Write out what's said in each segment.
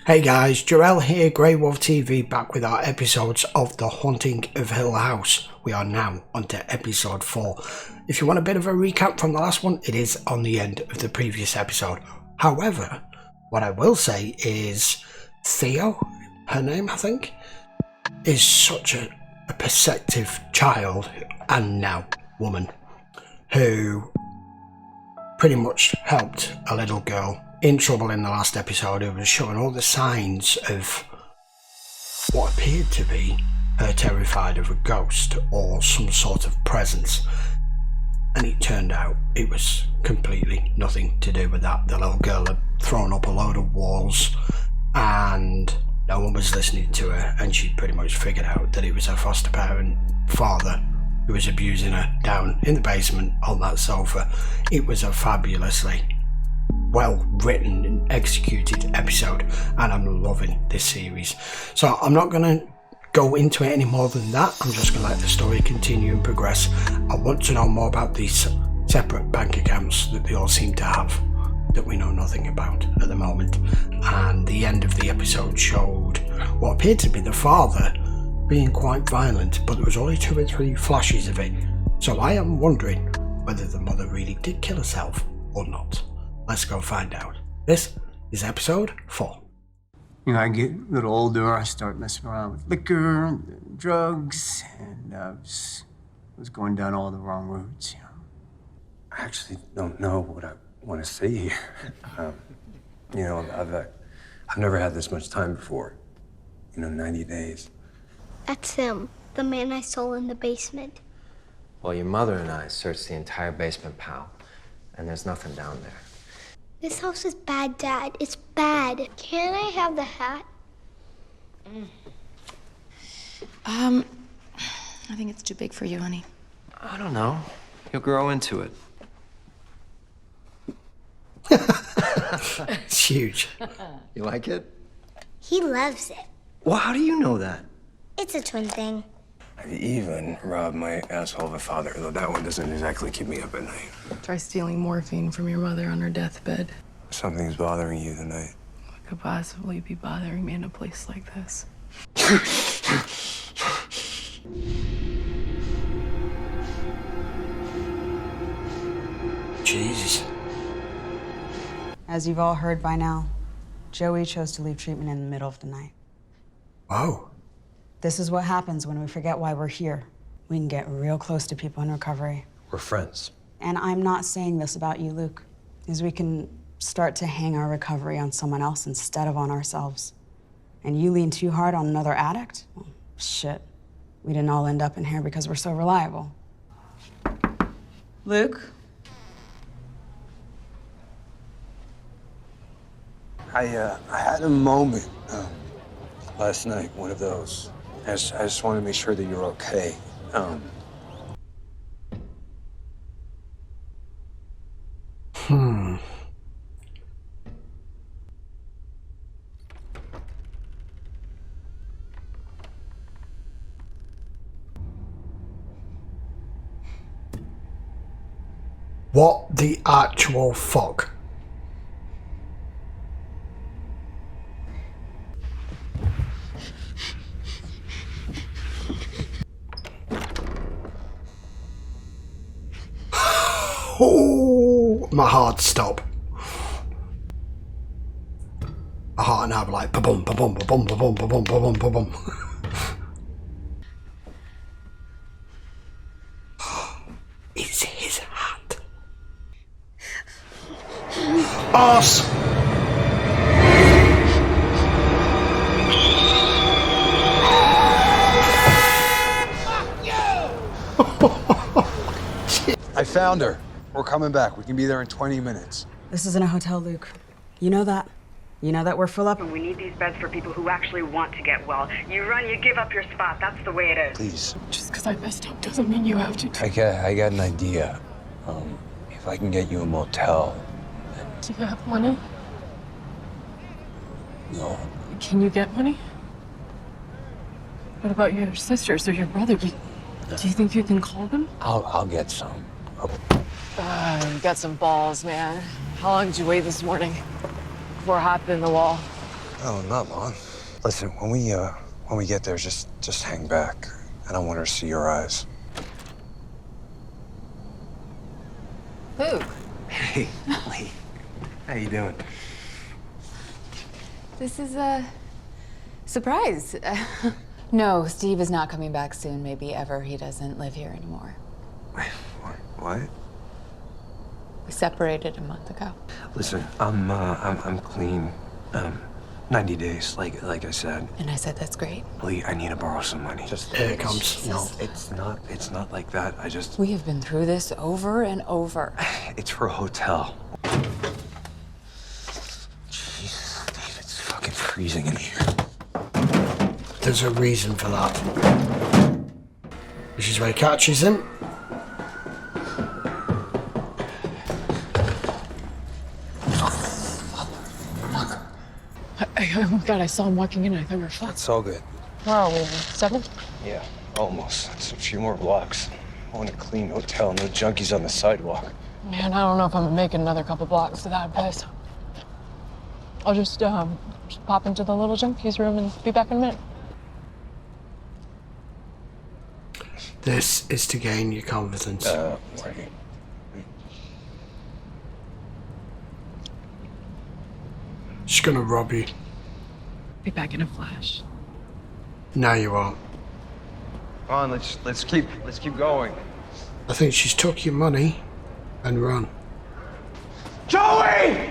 Hey guys, Jarell here, Grey Wolf TV, back with our episodes of The Haunting of Hill House. We are now on to episode 4. If you want a bit of a recap from the last one, it is on the end of the previous episode. However, what I will say is Theo, her name I think, is such a perceptive child and now woman who pretty much helped a little girl in trouble in the last episode who was showing all the signs of what appeared to be her terrified of a ghost or some sort of presence, and it turned out it was completely nothing to do with that. The little girl had thrown up a load of walls and no one was listening to her, and she pretty much figured out that it was her foster parent father who was abusing her down in the basement on that sofa. It was a fabulously well written and executed episode, and I'm loving this series. So I'm not going to go into it any more than that. I'm just going to let the story continue and progress. I want to know more about these separate bank accounts that they all seem to have that we know nothing about at the moment. And the end of the episode showed what appeared to be the father being quite violent, but there was only 2 or 3 flashes of it. So I am wondering whether the mother really did kill herself or not. Let's go find out. This is episode 4. You know, I get a little older, I start messing around with liquor and drugs, and was going down all the wrong routes, you know. I actually don't know what I want to say here. You know, I've never had this much time before. 90 days. That's him, the man I saw in the basement. Well, your mother and I searched the entire basement, pal, and there's nothing down there. This house is bad, Dad. It's bad. Can I have the hat? I think it's too big for you, honey. I don't know. You'll grow into it. It's huge. You like it? He loves it. Well, how do you know that? It's a twin thing. I've even robbed my asshole of a father, though that one doesn't exactly keep me up at night. Try stealing morphine from your mother on her deathbed. Something's bothering you tonight. What could possibly be bothering me in a place like this? Jesus. As you've all heard by now, Joey chose to leave treatment in the middle of the night. Whoa. This is what happens when we forget why we're here. We can get real close to people in recovery. We're friends. And I'm not saying this about you, Luke, is we can start to hang our recovery on someone else instead of on ourselves. And you lean too hard on another addict? Well, shit. We didn't all end up in here because we're so reliable. Luke? I had a moment last night, one of those. I just want to make sure that you're okay. What the actual fuck? Oh, my heart stop. My heart now be like ba-bum, ba-bum, ba-bum, ba-bum, ba-bum, ba-bum, ba-bum. It's his hat. Arse. I found her. We're coming back. We can be there in 20 minutes. This isn't a hotel, Luke. You know that. You know that we're full up. We need these beds for people who actually want to get well. You run, you give up your spot. That's the way it is. Please. Just because I messed up doesn't mean you have to. I got an idea. If I can get you a motel. Do you have money? No. Can you get money? What about your sisters or your brother? Do you think you can call them? I'll get some. You got some balls, man. How long did you wait this morning before hopping in the wall? Oh, not long. Listen, when we get there, just hang back. I don't want her to see your eyes. Who? Hey, Lee. How you doing? This is a surprise. No, Steve is not coming back soon. Maybe ever. He doesn't live here anymore. What? We separated a month ago. Listen, I'm clean. 90 days, like I said. And I said, that's great. Lee, I need to borrow some money. Just Here it comes. No, it's not like that. We have been through this over and over. It's for a hotel. Jesus, Dave, it's fucking freezing in here. There's a reason for that. This is where he catches him. Oh God, I saw him walking in. I thought we were fucked. It's all good. Where are we? 7? Yeah, almost. It's a few more blocks. I want a clean hotel, no junkies on the sidewalk. Man, I don't know if I'm making another couple blocks to that place. I'll just pop into the little junkies room and be back in a minute. This is to gain your confidence. Right. She's gonna rob you. Be back in a flash. No, you won't. Come on, let's keep going. I think she's took your money and run. Joey!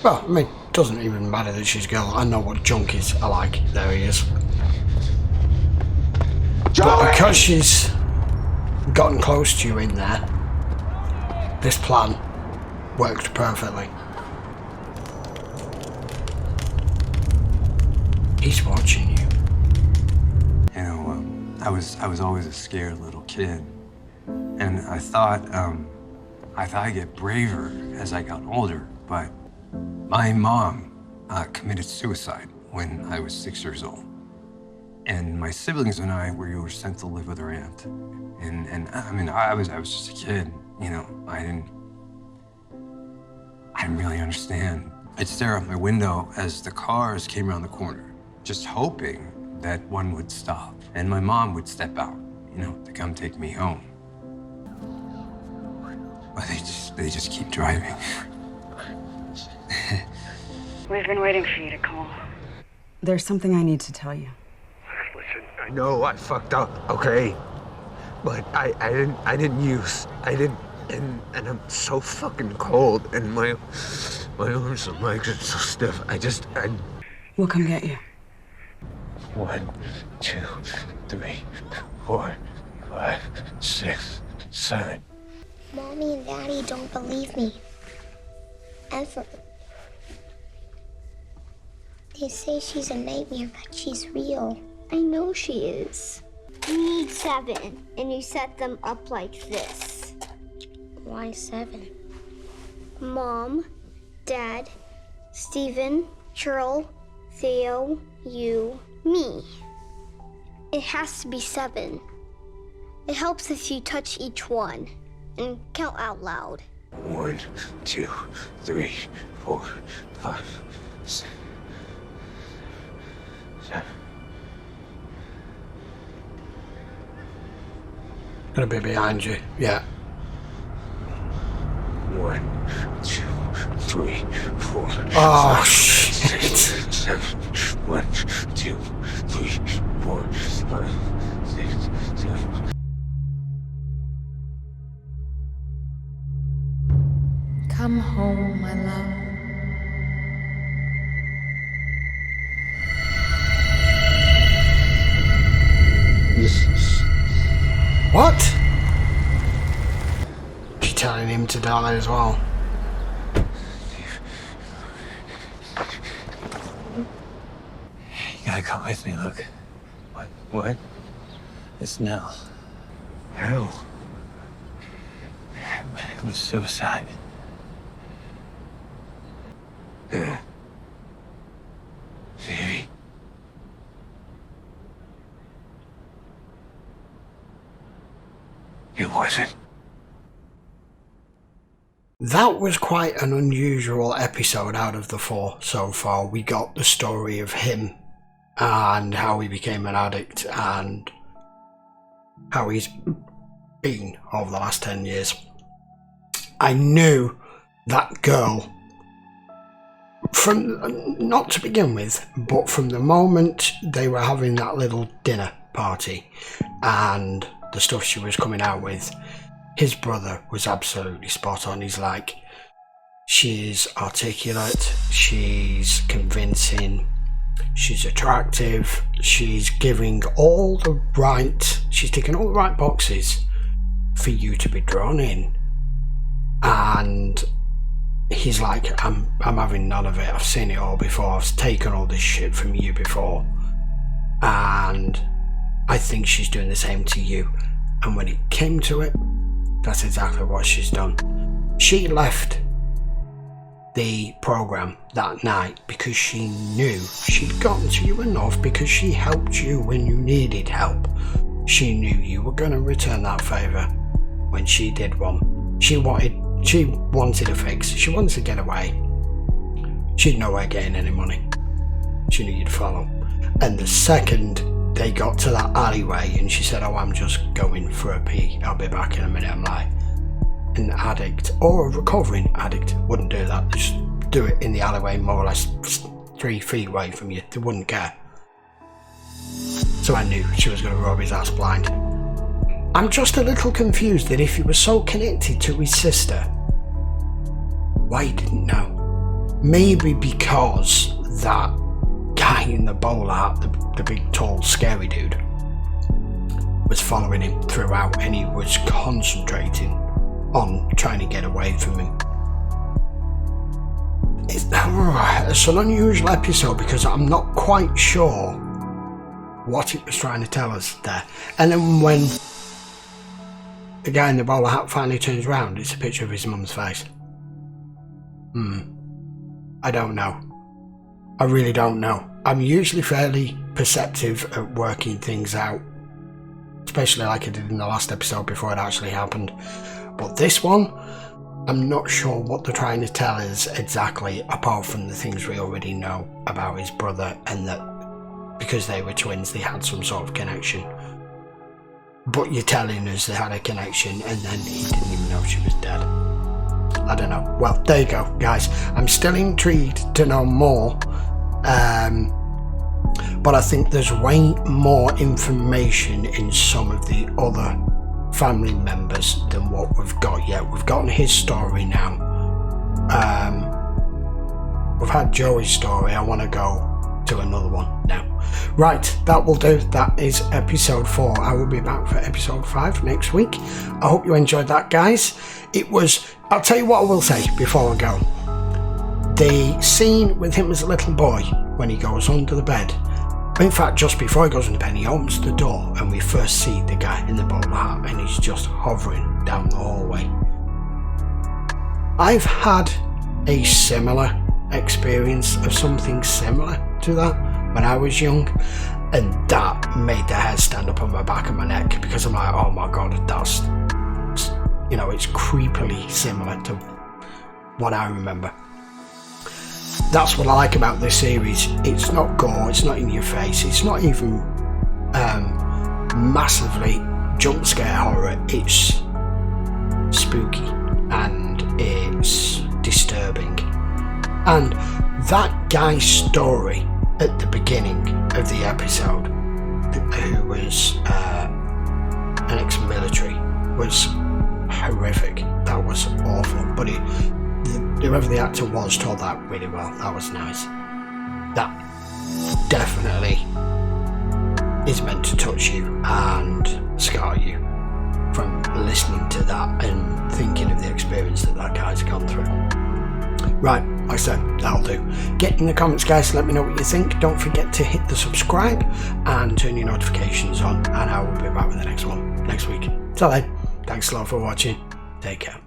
Well, I mean, it doesn't even matter that she's a girl. I know what junkies are like. There he is. Joey! But because she's gotten close to you in there, this plan worked perfectly. He's watching you. You know, I was always a scared little kid, and I thought I'd get braver as I got older. But my mom committed suicide when I was 6 years old, and my siblings and I were sent to live with her aunt. And I mean, I was just a kid. You know, I didn't really understand. I'd stare out my window as the cars came around the corner, just hoping that one would stop and my mom would step out, you know, to come take me home. But they just keep driving. We've been waiting for you to call. There's something I need to tell you. Listen, I know I fucked up, okay? But I didn't, and I'm so fucking cold, and my arms and legs are so stiff. We'll come get you. 1, 2, 3, 4, 5, 6, 7. Mommy and Daddy don't believe me. Ever. They say she's a nightmare, but she's real. I know she is. You need 7, and you set them up like this. Why 7? Mom, Dad, Steven, Cheryl, Theo, you, me. It has to be 7. It helps if you touch each one and count out loud. 1, 2, 3, 4, 5, 6, 7. Gonna be behind you, yeah. 1, 2, 3, 4. Oh, 5, shit. 6, 7. 1, 2, 3, 4, 5, 6, 7. Come home, my love. What? She's telling him to die as well. You gotta come with me, look. What? It's Nell. Hell. It was suicide. Yeah. Baby. It wasn't. that was quite an unusual episode out of the 4 so far. We got the story of him and how he became an addict and how he's been over the last 10 years. I knew that girl from, not to begin with, but from the moment they were having that little dinner party and the stuff she was coming out with, his brother was absolutely spot on. He's like, she's articulate, she's convincing, she's attractive, she's giving all the right, she's ticking all the right boxes for you to be drawn in. And he's like, I'm having none of it. I've seen it all before. I've taken all this shit from you before. And I think she's doing the same to you. And when it came to it, that's exactly what she's done. She left the program that night because she knew she'd gotten to you enough, because she helped you when you needed help. She knew you were going to return that favour when she did one. She wanted a fix. She wanted to get away. She had no way of getting any money. She knew you'd follow. And the second they got to that alleyway and she said, oh, I'm just going for a pee, I'll be back in a minute. I'm like, an addict or a recovering addict wouldn't do that. They just do it in the alleyway, more or less 3 feet away from you. They wouldn't care. So I knew she was going to rub his ass blind. I'm just a little confused that if he was so connected to his sister, why he didn't know. Maybe because that guy in the bowler hat, the big tall scary dude, was following him throughout and he was concentrating on trying to get away from him. It's an unusual episode because I'm not quite sure what it was trying to tell us there. And then when the guy in the bowler hat finally turns around, it's a picture of his mum's face. I don't know. I really don't know. I'm usually fairly perceptive at working things out, especially like I did in the last episode before it actually happened. But this one, I'm not sure what they're trying to tell us exactly, apart from the things we already know about his brother, and that because they were twins they had some sort of connection. But you're telling us they had a connection and then he didn't even know she was dead. I don't know. Well, there you go, guys. I'm still intrigued to know more. But I think there's way more information in some of the other family members than what we've got yet. We've gotten his story now. We've had Joey's story. I want to go to another one now. Right, that will do. That is episode 4. I will be back for episode 5 next week. I hope you enjoyed that, guys. It was, I'll tell you what I will say before I go. The scene with him as a little boy when he goes under the bed, in fact just before he goes under the bed, he opens the door and we first see the guy in the bowler hat and he's just hovering down the hallway. I've had a similar experience of something similar to that when I was young, and that made the hair stand up on my back and my neck, because I'm like, oh my god, that's, you know, it's creepily similar to what I remember. That's what I like about this series. It's not gore, it's not in your face, it's not even massively jump scare horror. It's spooky and it's disturbing. And that guy's story at the beginning of the episode, who was an ex-military, was horrific. That was awful. But whoever the actor was told that really well. That was nice. That definitely is meant to touch you and scar you from listening to that and thinking of the experience that guy's gone through. Right, like I said, that'll do. Get in the comments, guys, let me know what you think. Don't forget to hit the subscribe and turn your notifications on, and I will be back with the next one next week. So then, thanks a lot for watching. Take care.